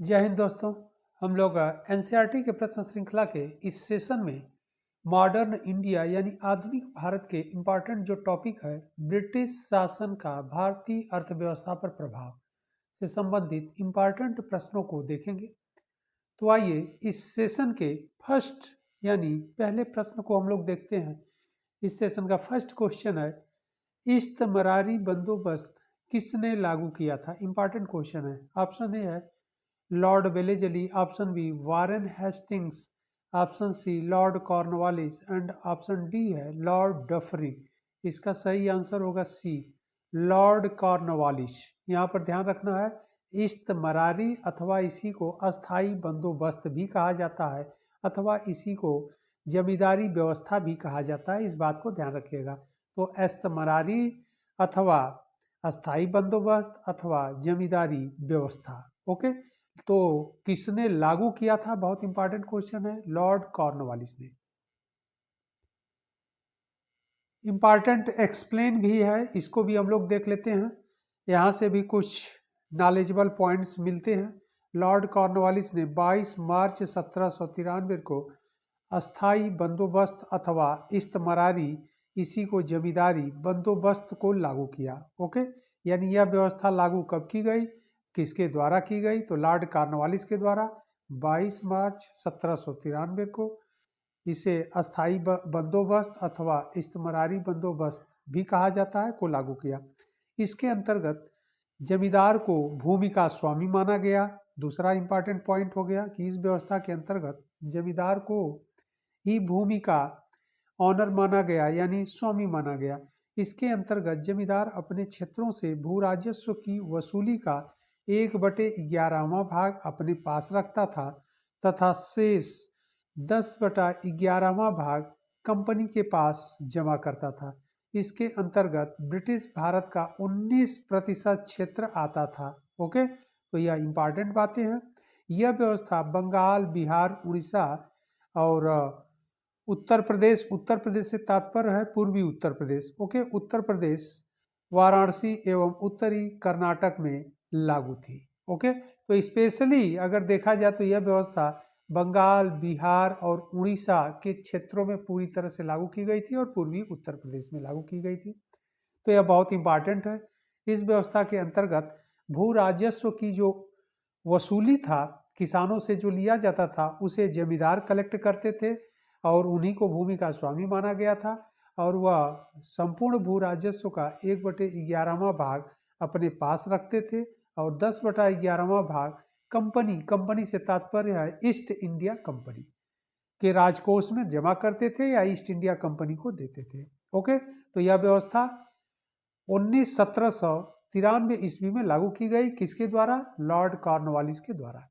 जय हिंद दोस्तों। हम लोग एनसीईआरटी के प्रश्न श्रृंखला के इस सेशन में मॉडर्न इंडिया यानी आधुनिक भारत के इम्पॉर्टेंट जो टॉपिक है ब्रिटिश शासन का भारतीय अर्थव्यवस्था पर प्रभाव से संबंधित इम्पॉर्टेंट प्रश्नों को देखेंगे। तो आइए इस सेशन के फर्स्ट यानी पहले प्रश्न को हम लोग देखते हैं। इस सेशन का फर्स्ट क्वेश्चन है, इस्तमरारी बंदोबस्त किसने लागू किया था? इम्पॉर्टेंट क्वेश्चन है। ऑप्शन ए है Lord Wellesley, option B Warren Hastings, option C Lord Cornwallis and option D है लॉर्ड डफरी। इसका सही आंसर होगा सी, लॉर्ड कॉर्नवालिस। यहाँ पर ध्यान रखना है, इस्तमरारी अथवा इसी को अस्थाई बंदोबस्त भी कहा जाता है अथवा इसी को जमींदारी व्यवस्था भी कहा जाता है। इस बात को ध्यान रखिएगा। तो इस्तमरारी अथवा अस्थाई बंदोबस्त अथवा जमींदारी व्यवस्था। ओके, तो किसने लागू किया था? बहुत इंपॉर्टेंट क्वेश्चन है। लॉर्ड कॉर्नवालिस ने। इंपॉर्टेंट एक्सप्लेन भी है, इसको भी हम लोग देख लेते हैं। यहाँ से भी कुछ नॉलेजेबल पॉइंट्स मिलते हैं। लॉर्ड कॉर्नवालिस ने 22 मार्च 1793 को अस्थाई बंदोबस्त अथवा इस्तमरारी इसी को जमींदारी बंदोबस्त को लागू किया। ओके, यानी यह व्यवस्था लागू कब की गई, किसके द्वारा की गई? तो लॉर्ड कॉर्नवालिस के द्वारा 22 मार्च 1793 को। इसे अस्थाई बंदोबस्त अथवा इस्तमरारी बंदोबस्त भी कहा जाता है, को लागू किया। इसके अंतर्गत जमींदार को भूमि का स्वामी माना गया। दूसरा इंपॉर्टेंट पॉइंट हो गया कि इस व्यवस्था के अंतर्गत जमींदार को ही भूमि का ऑनर माना गया यानी स्वामी माना गया। इसके अंतर्गत जमींदार अपने क्षेत्रों से भू राजस्व की वसूली का 1/11वां भाग अपने पास रखता था तथा शेष 10/11वां भाग कंपनी के पास जमा करता था। इसके अंतर्गत ब्रिटिश भारत का 19% क्षेत्र आता था। ओके, तो यह इंपॉर्टेंट बातें हैं। यह व्यवस्था बंगाल, बिहार, उड़ीसा और उत्तर प्रदेश से तात्पर्य है पूर्वी उत्तर प्रदेश। ओके, उत्तर प्रदेश, वाराणसी एवं उत्तरी कर्नाटक में लागू थी। ओके, तो स्पेशली अगर देखा जाए तो यह व्यवस्था बंगाल, बिहार और उड़ीसा के क्षेत्रों में पूरी तरह से लागू की गई थी और पूर्वी उत्तर प्रदेश में लागू की गई थी। तो यह बहुत इंपॉर्टेंट है। इस व्यवस्था के अंतर्गत भू राजस्व की जो वसूली था, किसानों से जो लिया जाता था, उसे जमींदार कलेक्ट करते थे और उन्हीं को भूमि का स्वामी माना गया था और वह संपूर्ण भू राजस्व का 1/11वां भाग अपने पास रखते थे और 10/11वां भाग कंपनी से तात्पर्य है ईस्ट इंडिया कंपनी के राजकोष में जमा करते थे या ईस्ट इंडिया कंपनी को देते थे। ओके, तो यह व्यवस्था 1793 ईस्वी में लागू की गई। किसके द्वारा? लॉर्ड कॉर्नवालिस के द्वारा।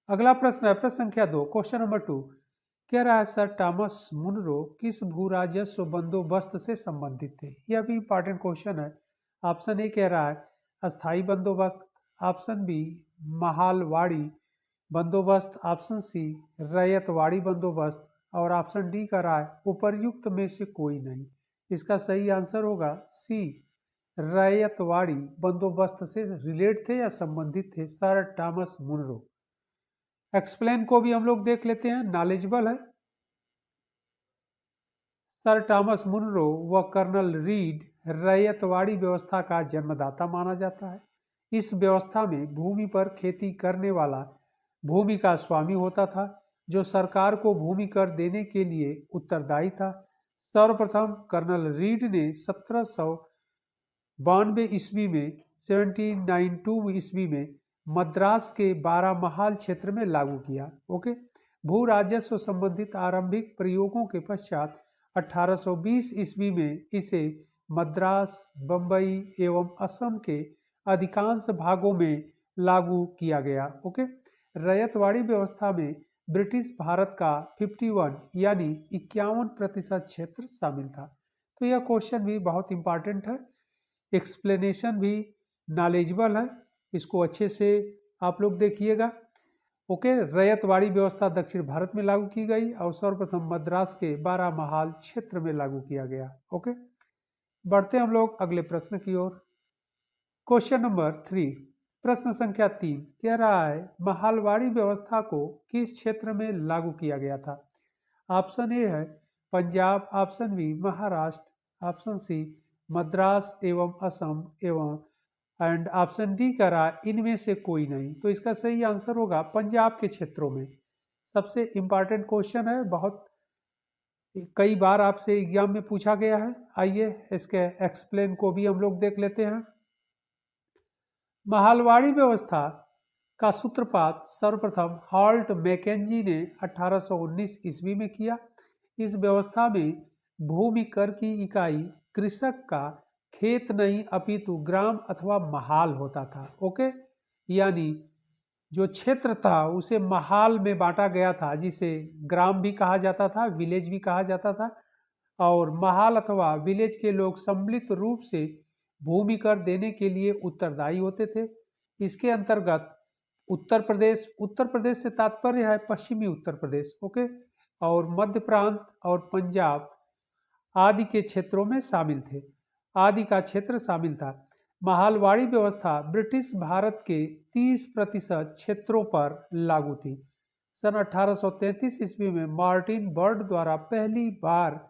अगला प्रश्न है प्रश्न संख्या 2, क्वेश्चन नंबर 2। कह रहा है सर थॉमस मुनरो किस भू राजस्व बंदोबस्त से संबंधित थे? यह भी इंपॉर्टेंट क्वेश्चन है। ऑप्शन ए कह रहा है अस्थाई बंदोबस्त, ऑप्शन बी महालवाड़ी बंदोबस्त, ऑप्शन सी रैयतवाड़ी बंदोबस्त और ऑप्शन डी कह रहा है उपर्युक्त में से कोई नहीं। इसका सही आंसर होगा सी, रैयतवाड़ी बंदोबस्त से रिलेट थे या संबंधित थे सर थॉमस मुनरो। एक्सप्लेन को भी हम लोग देख लेते हैं, नॉलेजेबल है। सर थॉमस मुनरो व कर्नल रीड रैयतवाड़ी व्यवस्था का जन्मदाता माना जाता है। इस व्यवस्था में भूमि पर खेती करने वाला भूमि का स्वामी होता था, जो सरकार को भूमि कर देने के लिए उत्तरदायी था। सर्वप्रथम कर्नल रीड ने 1792 ईस्वी में 1792 ईस्वी में मद्रास के बारामहाल क्षेत्र में लागू किया। ओके, भू राजस्व संबंधित आरंभिक प्रयोगों के पश्चात 1820 ईस्वी में इसे मद्रास, बंबई एवं असम के अधिकांश भागों में लागू किया गया। ओके, रैयतवाड़ी व्यवस्था में ब्रिटिश भारत का 51 यानी 51% क्षेत्र शामिल था। तो यह क्वेश्चन भी बहुत इंपॉर्टेंट है। एक्सप्लेनेशन भी नॉलेजेबल है, इसको अच्छे से आप लोग देखिएगा। ओके, रैयतवाड़ी व्यवस्था दक्षिण भारत में लागू की गई और सर्वप्रथम मद्रास के बारामहाल क्षेत्र में लागू किया गया। ओके, बढ़ते हम लोग अगले प्रश्न की ओर। क्वेश्चन नंबर 3, प्रश्न संख्या 3 कह रहा है महालवाड़ी व्यवस्था को किस क्षेत्र में लागू किया गया था? ऑप्शन ए है Punjab, option B Maharashtra, option C Madras एवं असम एवं एंड ऑप्शन डी कह रहा है इनमें से कोई नहीं। तो इसका सही आंसर होगा पंजाब के क्षेत्रों में। सबसे इंपॉर्टेंट क्वेश्चन है, बहुत कई बार आपसे एग्जाम में पूछा गया है। आइए इसके एक्सप्लेन को भी हम लोग देख लेते हैं। महालवाड़ी व्यवस्था का सूत्रपात सर्वप्रथम हॉल्ट मैकेंजी ने 1819 ईस्वी में किया। इस व्यवस्था में भूमि कर की इकाई कृषक का खेत नहीं अपितु ग्राम अथवा महाल होता था। ओके, यानी जो क्षेत्र था उसे महाल में बांटा गया था, जिसे ग्राम भी कहा जाता था, विलेज भी कहा जाता था। और महाल अथवा विलेज के लोग सम्मिलित रूप से भूमि कर देने के लिए उत्तरदायी होते थे। इसके अंतर्गत उत्तर प्रदेश से तात्पर्य है पश्चिमी उत्तर प्रदेश, ओके, और मध्य प्रांत और पंजाब आदि के क्षेत्रों में शामिल थे, आदि का क्षेत्र शामिल था। महालवाड़ी व्यवस्था ब्रिटिश भारत के 30% क्षेत्रों पर लागू थी। सन 1833 ईस्वी में मार्टिन बर्ड द्वारा पहली बार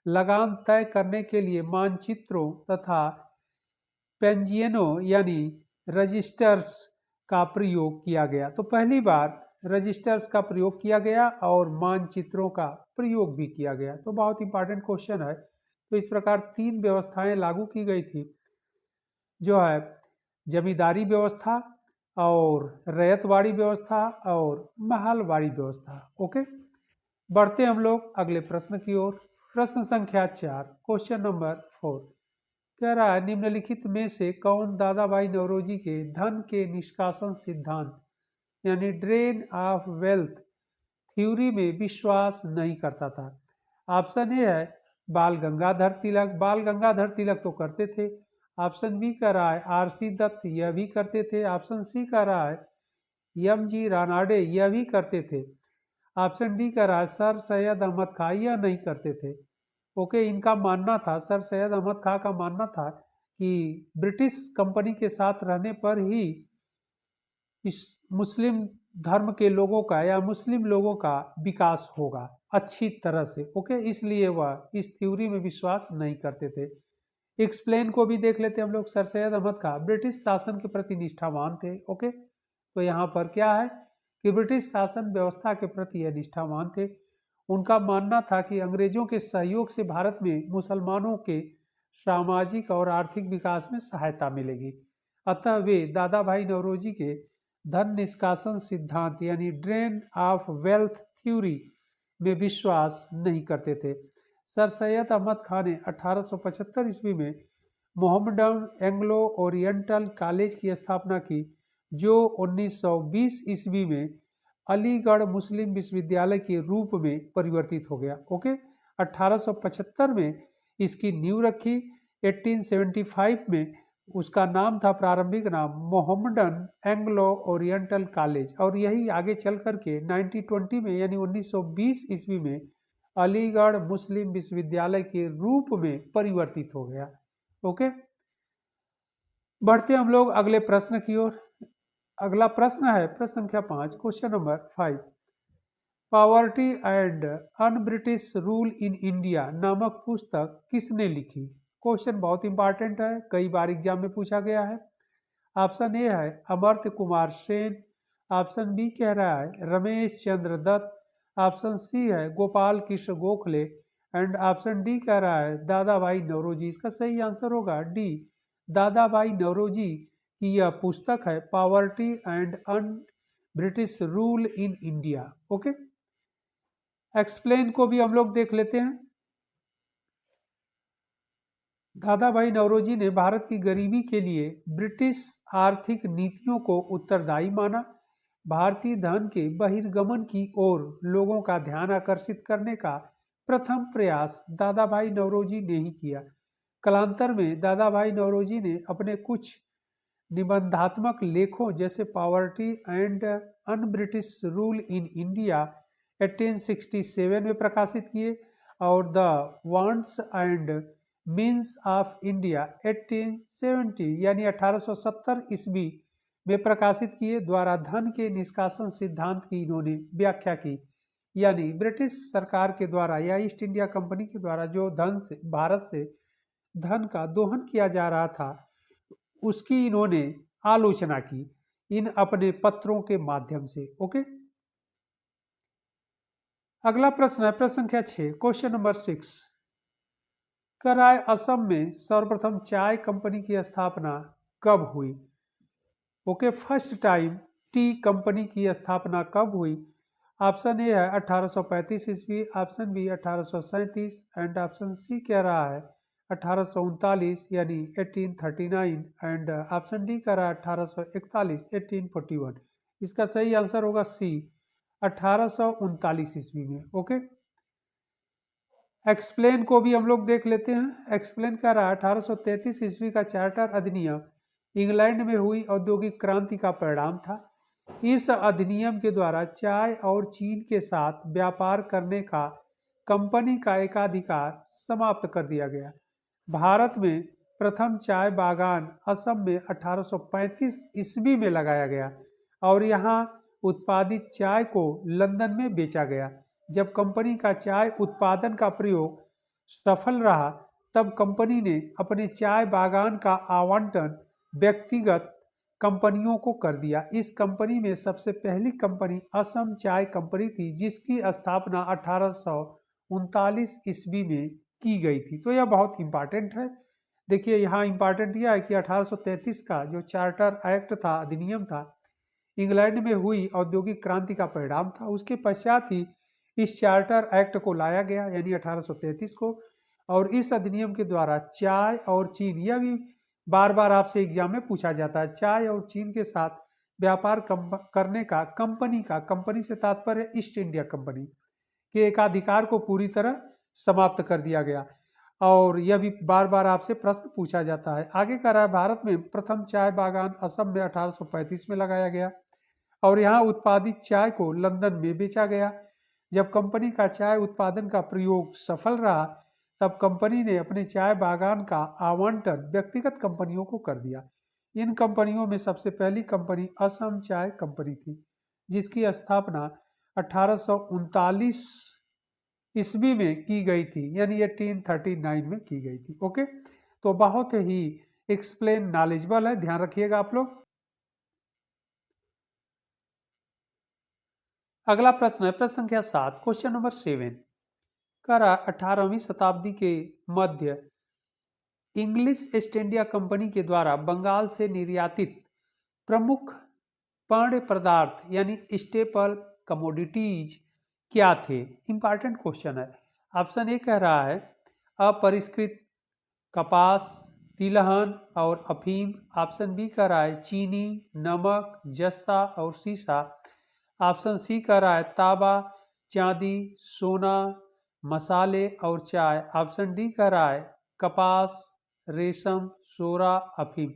लगान तय करने के लिए मानचित्रों तथा पेंजियनों यानी रजिस्टर्स का प्रयोग किया गया। तो पहली बार रजिस्टर्स का प्रयोग किया गया और मानचित्रों का प्रयोग भी किया गया। तो बहुत इंपॉर्टेंट क्वेश्चन है। तो इस प्रकार 3 व्यवस्थाएं लागू की गई थी, जो है जमींदारी व्यवस्था और रैयतवाड़ी व्यवस्था और महालवाड़ी व्यवस्था। ओके, बढ़ते हम लोग अगले प्रश्न की ओर। प्रश्न संख्या 4, क्वेश्चन नंबर 4 कह रहा है निम्नलिखित में से कौन दादा भाई नौरोजी के धन के निष्कासन सिद्धांत यानी ड्रेन ऑफ वेल्थ थ्योरी में विश्वास नहीं करता था? ऑप्शन ए है बाल गंगाधर तिलक, बाल गंगाधर तिलक तो करते थे। ऑप्शन बी कह रहा है आरसी दत्त, यह भी करते थे। ऑप्शन सी कह रहा है एम जी रानाडे, यह भी करते थे। ऑप्शन डी कह रहा है सर सैयद अहमद खां, यह नहीं करते थे। ओके, इनका मानना था, सर सैयद अहमद खां का मानना था कि ब्रिटिश कंपनी के साथ रहने पर ही इस मुस्लिम धर्म के लोगों का या मुस्लिम लोगों का विकास होगा अच्छी तरह से। ओके, इसलिए वह इस थ्योरी में विश्वास नहीं करते थे। एक्सप्लेन को भी देख लेते हैं हम लोग। सर सैयद अहमद खां ब्रिटिश शासन के प्रति निष्ठावान थे। ओके, तो यहाँ पर क्या है कि ब्रिटिश शासन व्यवस्था के प्रति यह निष्ठावान थे। उनका मानना था कि अंग्रेजों के सहयोग से भारत में मुसलमानों के सामाजिक और आर्थिक विकास में सहायता मिलेगी। अतः वे दादा भाई नौरोजी के धन निष्कासन सिद्धांत यानी ड्रेन ऑफ वेल्थ थ्योरी में विश्वास नहीं करते थे। सर सैयद अहमद खान ने 1875 ईस्वी में मोहम्मडन एंग्लो ओरिएंटल कॉलेज की स्थापना की, जो 1920 ईस्वी में अलीगढ़ मुस्लिम विश्वविद्यालय के रूप में परिवर्तित हो गया। ओके, 1875 में इसकी नींव रखी। 1875 में उसका नाम था, प्रारंभिक नाम मोहम्मडन एंग्लो ओरिएंटल कॉलेज, और यही आगे चल करके 1920 में यानी 1920 ईस्वी में अलीगढ़ मुस्लिम विश्वविद्यालय के रूप में परिवर्तित हो गया। ओके, बढ़ते हम लोग अगले प्रश्न की ओर। अगला प्रश्न है प्रश्न संख्या 5, question number 5 poverty and un British rule in India नामक पुस्तक किसने लिखी? क्वेश्चन बहुत इंपॉर्टेंट है, कई बार एग्जाम में पूछा गया है। ऑप्शन ए है अमर्त्य कुमार सेन, ऑप्शन बी कह रहा है रमेश चंद्र दत्त, ऑप्शन सी है Gopal Krishna Gokhale and option D कह रहा है दादा भाई नौरोजी। इसका सही आंसर होगा डी, दादा भाई नौरोजी की यह पुस्तक है poverty and un British rule in India. Okay, explain को भी हम लोग देख लेते हैं। दादा भाई नौरोजी ने भारत की गरीबी के लिए ब्रिटिश आर्थिक नीतियों को उत्तरदायी माना। भारतीय धन के बहिर्गमन की ओर लोगों का ध्यान आकर्षित करने का प्रथम प्रयास दादा भाई नौरोजी ने ही किया। कालांतर में दादा भाई नौरोजी ने अपने कुछ निबंधात्मक लेखों जैसे poverty and un British rule in India 1867 में प्रकाशित किए और the wants and means of India 1870 यानी 1870 ईस्वी में प्रकाशित किए द्वारा धन के निष्कासन सिद्धांत की इन्होंने व्याख्या की। यानी ब्रिटिश सरकार के द्वारा या ईस्ट इंडिया कंपनी के द्वारा जो धन से भारत से धन का दोहन किया जा रहा था उसकी इन्होंने आलोचना की इन अपने पत्रों के माध्यम से। ओके, अगला प्रश्न है प्रश्न संख्या 6, क्वेश्चन नंबर 6। कराए असम में सर्वप्रथम चाय कंपनी की स्थापना कब हुई? Okay, first time tea company की स्थापना कब हुई? ऑप्शन ए है 1835 ईस्वी, option B 1837 and option C कह रहा है 1839 यानी 1839 एंड ऑप्शन डी कह रहा है 1841 1841। इसका सही आंसर होगा सी 1839 ईस्वी में। ओके, एक्सप्लेन को भी हम लोग देख लेते हैं। एक्सप्लेन कह रहा है 1833 ईस्वी का चार्टर अधिनियम इंग्लैंड में हुई औद्योगिक क्रांति का परिणाम था। इस अधिनियम के द्वारा चाय और चीन के साथ व्यापार करने का कंपनी का एकाधिकार समाप्त कर दिया गया। भारत में प्रथम चाय बागान असम में 1835 ईस्वी में लगाया गया और यहाँ उत्पादित चाय को लंदन में बेचा गया। जब कंपनी का चाय उत्पादन का प्रयोग सफल रहा तब कंपनी ने अपने चाय बागान का आवंटन व्यक्तिगत कंपनियों को कर दिया। इस कंपनी में सबसे पहली कंपनी असम चाय कंपनी थी जिसकी स्थापना 1839 ईस्वी में की गई थी। तो यह बहुत इंपॉर्टेंट है। देखिए यहाँ इंपॉर्टेंट यह है कि 1833 का जो चार्टर एक्ट था, अधिनियम था, इंग्लैंड में हुई औद्योगिक क्रांति का परिणाम था। उसके पश्चात ही इस चार्टर एक्ट को लाया गया यानी 1833 को, और इस अधिनियम के द्वारा चाय और चीन, यह भी बार बार आपसे एग्जाम में पूछा जाता है, चाय और चीन के साथ व्यापार करने का कंपनी से तात्पर्य ईस्ट इंडिया कंपनी के एकाधिकार को पूरी तरह समाप्त कर दिया गया। और यह भी बार बार आपसे प्रश्न पूछा जाता है। आगे कह रहा है भारत में प्रथम चाय बागान असम में 1835 में लगाया गया और यहाँ उत्पादित चाय को लंदन में बेचा गया। जब कंपनी का चाय उत्पादन का प्रयोग सफल रहा तब कंपनी ने अपने चाय बागान का आवंटन व्यक्तिगत कंपनियों को कर दिया। इन कंपनियों में सबसे पहली कंपनी असम चाय कंपनी थी जिसकी स्थापना 1839 ईस्वी में की गई थी यानी 1839 में की गई थी। ओके, तो बहुत ही एक्सप्लेन नॉलेजेबल है, ध्यान रखिएगा आप लोग। अगला प्रश्न है प्रश्न संख्या 7, क्वेश्चन नंबर 7। करा 18वीं शताब्दी के मध्य इंग्लिश ईस्ट इंडिया कंपनी के द्वारा बंगाल से निर्यातित प्रमुख पण्य पदार्थ यानी स्टेपल कमोडिटीज क्या थे? इंपॉर्टेंट क्वेश्चन है। ऑप्शन ए कह रहा है अपरिष्कृत कपास, तिलहन और अफीम। ऑप्शन बी कह रहा है चीनी, नमक, जस्ता और सीसा। ऑप्शन सी कह रहा है तांबा, चांदी, सोना, मसाले और चाय। ऑप्शन डी कह रहा है कपास, रेशम, सोरा, अफीम।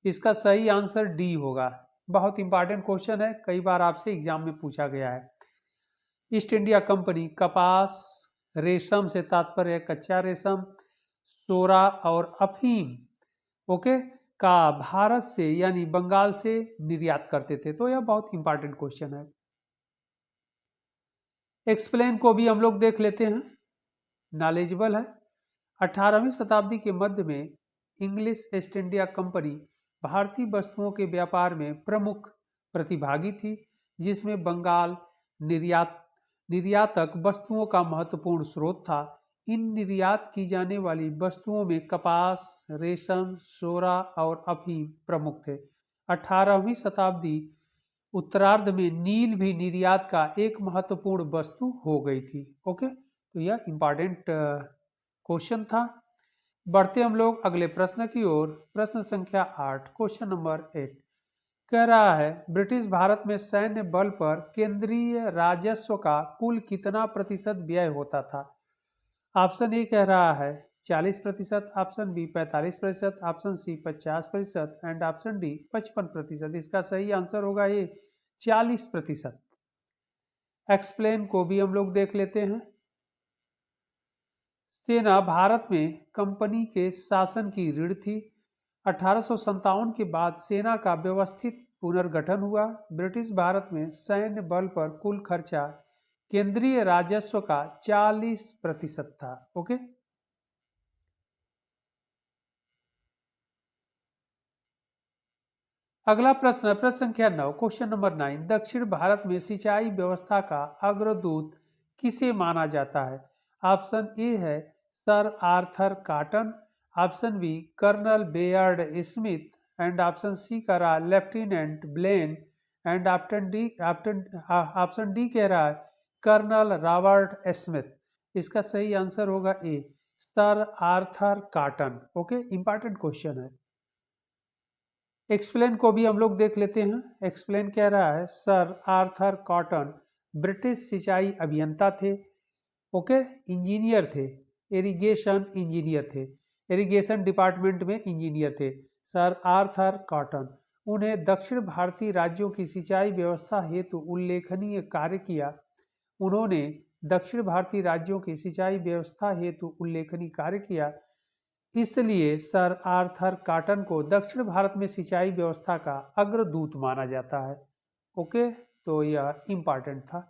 इसका सही आंसर डी होगा। बहुत इंपॉर्टेंट क्वेश्चन है, कई बार आपसे एग्जाम में पूछा गया है। ईस्ट इंडिया कंपनी कपास, रेशम से तात्पर्य कच्चा रेशम, सोरा और अफीम ओके का भारत से यानी बंगाल से निर्यात करते थे। तो यह बहुत इंपॉर्टेंट क्वेश्चन है। एक्सप्लेन को भी हम लोग देख लेते हैं, नॉलेजेबल है। 18वीं शताब्दी के मध्य में इंग्लिश ईस्ट इंडिया कंपनी भारतीय वस्तुओं के व्यापार में प्रमुख प्रतिभागी थी जिसमें बंगाल निर्यातक वस्तुओं का महत्वपूर्ण स्रोत था। इन निर्यात की जाने वाली वस्तुओं में कपास, रेशम, सोरा और अफीम प्रमुख थे। 18वीं शताब्दी उत्तरार्ध में नील भी निर्यात का एक महत्वपूर्ण वस्तु हो गई थी। ओके, तो यह इंपॉर्टेंट क्वेश्चन था। बढ़ते हम लोग अगले प्रश्न की ओर। प्रश्न संख्या 8, क्वेश्चन नंबर 8 कह रहा है ब्रिटिश भारत में सैन्य बल पर केंद्रीय राजस्व का कुल कितना प्रतिशत व्यय होता था? ऑप्शन ए कह रहा है 40%, option B 45%, option C 50% and option D 55%। इसका सही आंसर होगा ये 40%। एक्सप्लेन को भी हम लोग देख लेते हैं। सेना भारत में कंपनी के शासन की रीढ़ थी। 1857 के बाद सेना का व्यवस्थित पुनर्गठन हुआ। ब्रिटिश भारत में सैन्य बल पर कुल खर्चा केंद्रीय राजस्व का 40% था। ओके। अगला प्रश्न है प्रश्न संख्या 9, क्वेश्चन नंबर 9। दक्षिण भारत में सिंचाई व्यवस्था का अग्रदूत किसे माना जाता है? ऑप्शन ए है Sir Arthur Cotton, option B Colonel Baird Smith, and option C कह रहा है Lieutenant Blane, and option D कह रहा है कर्नल रॉबर्ट स्मिथ। इसका सही आंसर होगा A, sir Arthur Cotton. Okay, important question है। एक्सप्लेन को भी हम लोग देख लेते हैं। एक्सप्लेन कह रहा है सर आर्थर कॉटन ब्रिटिश सिंचाई अभियंता थे। ओके, इंजीनियर थे, इरिगेशन इंजीनियर थे, इरिगेशन डिपार्टमेंट में इंजीनियर थे सर आर्थर कॉटन। उन्हें दक्षिण भारतीय राज्यों की सिंचाई व्यवस्था हेतु उल्लेखनीय कार्य किया। उन्होंने दक्षिण भारतीय राज्यों की सिंचाई व्यवस्था हेतु उल्लेखनीय कार्य किया, इसलिए सर आर्थर कॉटन को दक्षिण भारत में सिंचाई व्यवस्था का अग्रदूत माना जाता है। ओके, तो यह इंपॉर्टेंट था।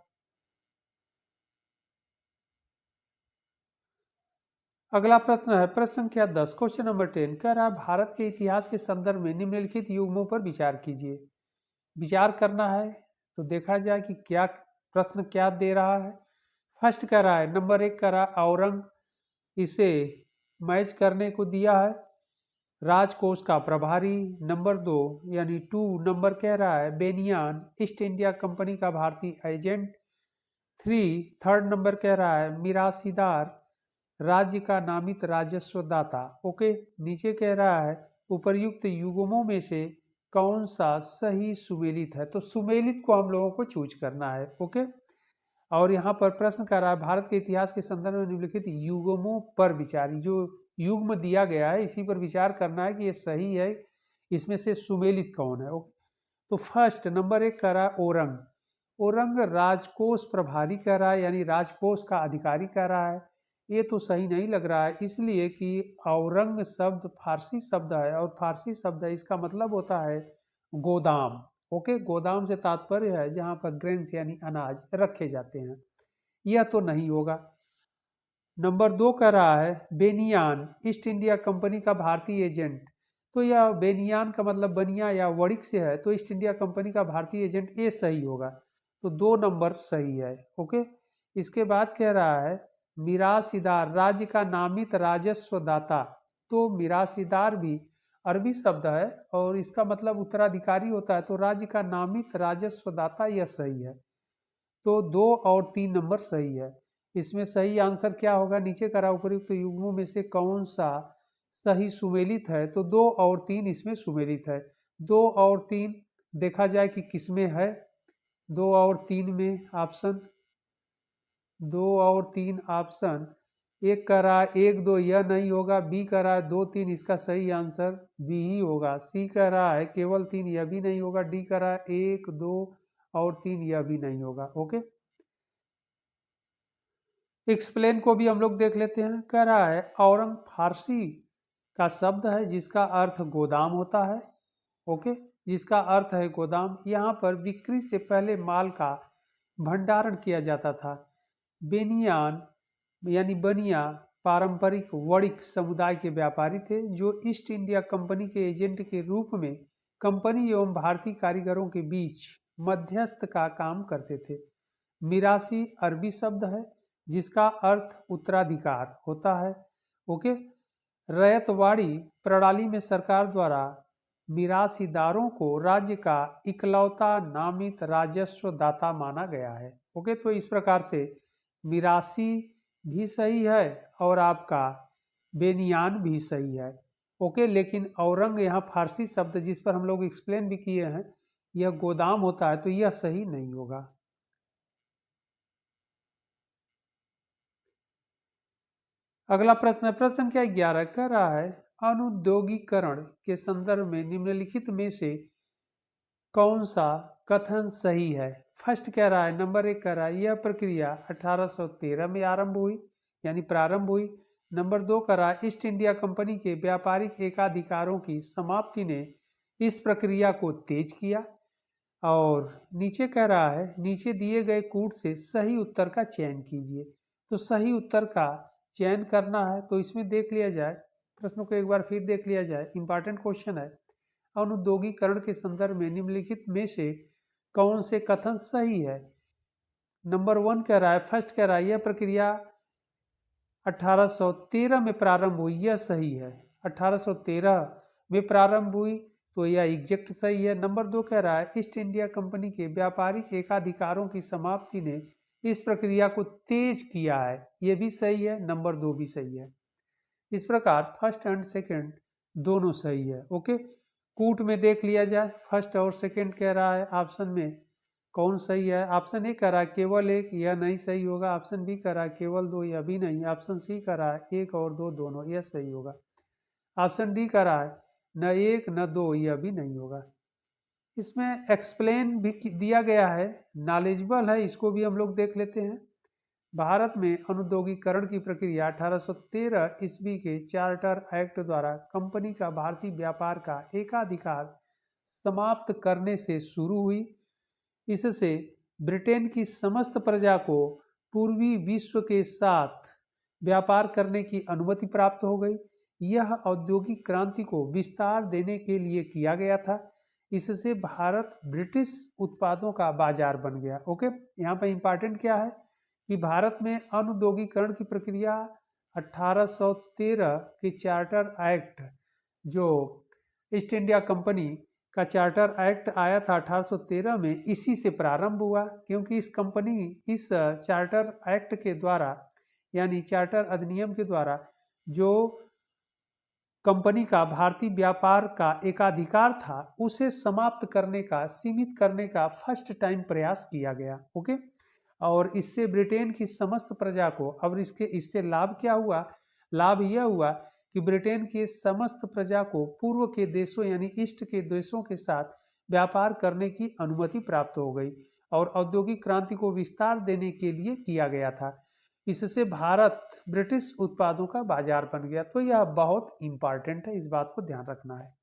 अगला प्रश्न है प्रश्न संख्या 10, क्वेश्चन नंबर 10 कह रहा है भारत के इतिहास के संदर्भ में निम्नलिखित युग्मों पर विचार कीजिए। विचार करना है तो देखा जाए कि क्या प्रश्न क्या दे रहा है। फर्स्ट कह रहा है नंबर 1 कह रहा है औरंग, इसे मैच करने को दिया है राजकोष का प्रभारी। नंबर 2 यानी 2 नंबर कह रहा है बेनियान, ईस्ट इंडिया कंपनी का भारतीय एजेंट। 3 नंबर कह रहा है मिरासीदार, राज्य का नामित राजस्व दाता। ओके, नीचे कह रहा है उपर्युक्त युग्मों में से कौन सा सही सुमेलित है, तो सुमेलित को हम लोगों को चूज करना है। ओके, और यहाँ पर प्रश्न कर रहा है भारत के इतिहास के संदर्भ में निम्नलिखित युग्मों पर विचार, जो युग्म दिया गया है इसी पर विचार करना है कि ये सही है, इसमें से सुमेलित कौन है। ओके, तो फर्स्ट नंबर 1 कह रहा है औरंग। औरंग राजकोष प्रभारी कह रहा है, यानी राजकोष का अधिकारी कह रहा है। ये तो सही नहीं लग रहा है, इसलिए कि औरंग शब्द फारसी शब्द है और फारसी शब्द है, इसका मतलब होता है गोदाम। ओके, गोदाम से तात्पर्य है जहाँ पर ग्रेन्स यानी अनाज रखे जाते हैं। यह तो नहीं होगा। नंबर 2 कह रहा है बेनियान, ईस्ट इंडिया कंपनी का भारतीय एजेंट। तो यह बेनियान का मतलब बनिया या वड़िक से है, तो ईस्ट इंडिया कंपनी का भारतीय एजेंट, ये सही होगा। तो 2 नंबर सही है। ओके, इसके बाद कह रहा है मिरासीदार, राज्य का नामित राजस्व दाता। तो मिरासीदार भी अरबी शब्द है और इसका मतलब उत्तराधिकारी होता है, तो राज्य का नामित राजस्व दाता, यह सही है। तो 2 और 3 नंबर सही है। इसमें सही आंसर क्या होगा, नीचे करा उपयुक्त युग्मों में से कौन सा सही सुमेलित है, तो 2 और 3 इसमें सुमेलित है। 2 और 3 देखा जाए कि किसमें है। 2 और 3 में ऑप्शन 2 और 3 ऑप्शन, एक कह रहा है 1 2 यह नहीं होगा, बी कह रहा है 2 3, इसका सही आंसर बी ही होगा। सी कह रहा है केवल 3, यह भी नहीं होगा। डी कह रहा है 1 2 और 3, यह भी नहीं होगा। ओके, एक्सप्लेन को भी हम लोग देख लेते हैं। कह रहा है औरंग फारसी का शब्द है जिसका अर्थ गोदाम होता है। ओके, जिसका अर्थ है गोदाम। यहाँ पर बिक्री से पहले माल का भंडारण किया जाता था। बेनियान यानी बनिया पारंपरिक वणिक समुदाय के व्यापारी थे जो ईस्ट इंडिया कंपनी के एजेंट के रूप में कंपनी एवं भारतीय कारीगरों के बीच मध्यस्थ का काम करते थे। मिरासी अरबी शब्द है जिसका अर्थ उत्तराधिकार होता है। ओके, रैयतवाड़ी प्रणाली में सरकार द्वारा मिरासीदारों को राज्य का इकलौता नामित राजस्व दाता माना गया है। ओके, तो इस प्रकार से मिरासी भी सही है और आपका बेनियान भी सही है। ओके, लेकिन औरंग यहाँ फारसी शब्द जिस पर हम लोग एक्सप्लेन भी किए हैं, यह गोदाम होता है, तो यह सही नहीं होगा। अगला प्रश्न है प्रश्न संख्या 11 कह रहा है अनुद्योगीकरण के संदर्भ में निम्नलिखित में से कौन सा कथन सही है। फर्स्ट कह रहा है नंबर 1 कह रहा है यह प्रक्रिया 1813 में आरंभ हुई, यानी प्रारंभ हुई। नंबर 2 कह रहा है ईस्ट इंडिया कंपनी के व्यापारिक एकाधिकारों की समाप्ति ने इस प्रक्रिया को तेज किया। और नीचे कह रहा है नीचे दिए गए कूट से सही उत्तर का चयन कीजिए। तो सही उत्तर का चयन करना है तो इसमें देख लिया जाए, प्रश्न को एक बार फिर देख लिया जाए, इंपॉर्टेंट क्वेश्चन है। अनुद्योगीकरण के संदर्भ में निम्नलिखित में से कौन से कथन सही है। नंबर 1 कह रहा है, फर्स्ट कह रहा है यह प्रक्रिया 1813 में प्रारंभ हुई, यह सही है। 1813 में प्रारंभ हुई तो यह एग्जैक्ट सही है। नंबर 2 कह रहा है ईस्ट इंडिया कंपनी के व्यापारिक एकाधिकारों की समाप्ति ने इस प्रक्रिया को तेज किया है, यह भी सही है। नंबर 2 भी सही है। इस प्रकार फर्स्ट एंड सेकंड दोनों सही है। ओके, कूट में देख लिया जाए, फर्स्ट और सेकंड कह रहा है ऑप्शन में कौन सही है। ऑप्शन ए कह रहा है केवल एक, यह नहीं सही होगा। ऑप्शन बी कह रहा है केवल 2, यह भी नहीं। ऑप्शन सी कह रहा है 1 और 2 दोनों, यह सही होगा। ऑप्शन डी कह रहा है न 1 न 2, यह भी नहीं होगा। इसमें एक्सप्लेन भी दिया गया है, नॉलेजेबल है, इसको भी हम लोग देख लेते हैं। भारत में अनुद्योगीकरण की प्रक्रिया 1813 ईस्वी के चार्टर एक्ट द्वारा कंपनी का भारतीय व्यापार का एकाधिकार समाप्त करने से शुरू हुई। इससे ब्रिटेन की समस्त प्रजा को पूर्वी विश्व के साथ व्यापार करने की अनुमति प्राप्त हो गई। यह औद्योगिक क्रांति को विस्तार देने के लिए किया गया था। इससे भारत ब्रिटिश उत्पादों का बाजार बन गया। ओके, यहाँ पर इंपॉर्टेंट क्या है कि भारत में अनुद्योगीकरण की प्रक्रिया 1813 के चार्टर एक्ट, जो ईस्ट इंडिया कंपनी का चार्टर एक्ट आया था 1813 में, इसी से प्रारंभ हुआ। क्योंकि इस चार्टर एक्ट के द्वारा यानी चार्टर अधिनियम के द्वारा जो कंपनी का भारतीय व्यापार का एकाधिकार था उसे समाप्त करने का, सीमित करने का फर्स्ट टाइम प्रयास किया गया। ओके, और इससे ब्रिटेन की समस्त प्रजा को, अब इससे लाभ क्या हुआ, लाभ यह हुआ कि ब्रिटेन के समस्त प्रजा को पूर्व के देशों यानी ईस्ट के देशों के साथ व्यापार करने की अनुमति प्राप्त हो गई और औद्योगिक क्रांति को विस्तार देने के लिए किया गया था। इससे भारत ब्रिटिश उत्पादों का बाजार बन गया। तो यह बहुत इंपॉर्टेंट है, इस बात को ध्यान रखना है।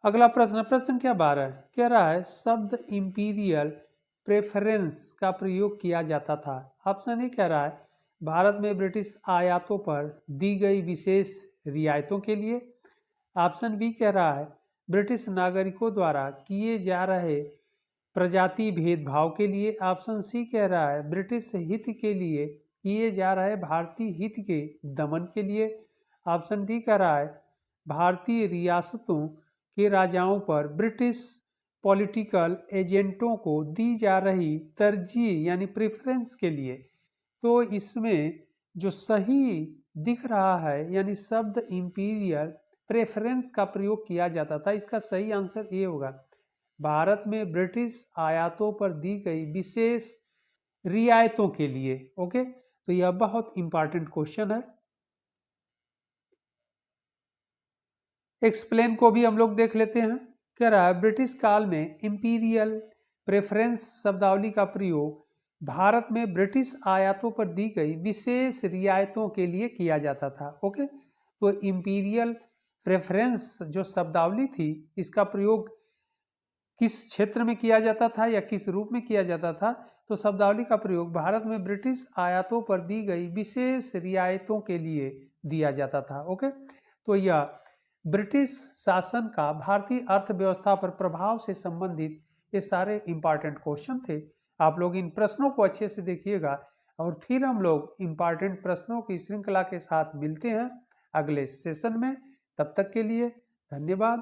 अगला प्रश्न, प्रश्न संख्या 12 कह रहा है शब्द इंपीरियल प्रेफरेंस का प्रयोग किया जाता था। ऑप्शन ए कह रहा है भारत में ब्रिटिश आयातों पर दी गई विशेष रियायतों के लिए। ऑप्शन बी कह रहा है ब्रिटिश नागरिकों द्वारा किए जा रहे प्रजाति भेदभाव के लिए। ऑप्शन सी कह रहा है ब्रिटिश हित के लिए किए जा रहे भारतीय हित के दमन के लिए। ऑप्शन डी कह रहा है भारतीय रियासतों के राजाओं पर ब्रिटिश पॉलिटिकल एजेंटों को दी जा रही तरजीह यानी प्रेफरेंस के लिए। तो इसमें जो सही दिख रहा है यानी शब्द इंपीरियल प्रेफरेंस का प्रयोग किया जाता था, इसका सही आंसर ये होगा भारत में ब्रिटिश आयातों पर दी गई विशेष रियायतों के लिए। ओके, तो यह बहुत इंपॉर्टेंट क्वेश्चन है। एक्सप्लेन को भी हम लोग देख लेते हैं। कह रहा है ब्रिटिश काल में इंपीरियल प्रेफरेंस शब्दावली का प्रयोग भारत में ब्रिटिश आयातों पर दी गई विशेष रियायतों के लिए किया जाता था। ओके, तो इंपीरियल प्रेफरेंस जो शब्दावली थी इसका प्रयोग किस क्षेत्र में किया जाता था या किस रूप में किया जाता था, तो शब्दावली का प्रयोग भारत में ब्रिटिश आयातों पर दी गई विशेष रियायतों के लिए दिया जाता था। ओके, तो यह ब्रिटिश शासन का भारतीय अर्थव्यवस्था पर प्रभाव से संबंधित ये सारे इंपॉर्टेंट क्वेश्चन थे। आप लोग इन प्रश्नों को अच्छे से देखिएगा और फिर हम लोग इंपॉर्टेंट प्रश्नों की श्रृंखला के साथ मिलते हैं अगले सेशन में। तब तक के लिए धन्यवाद।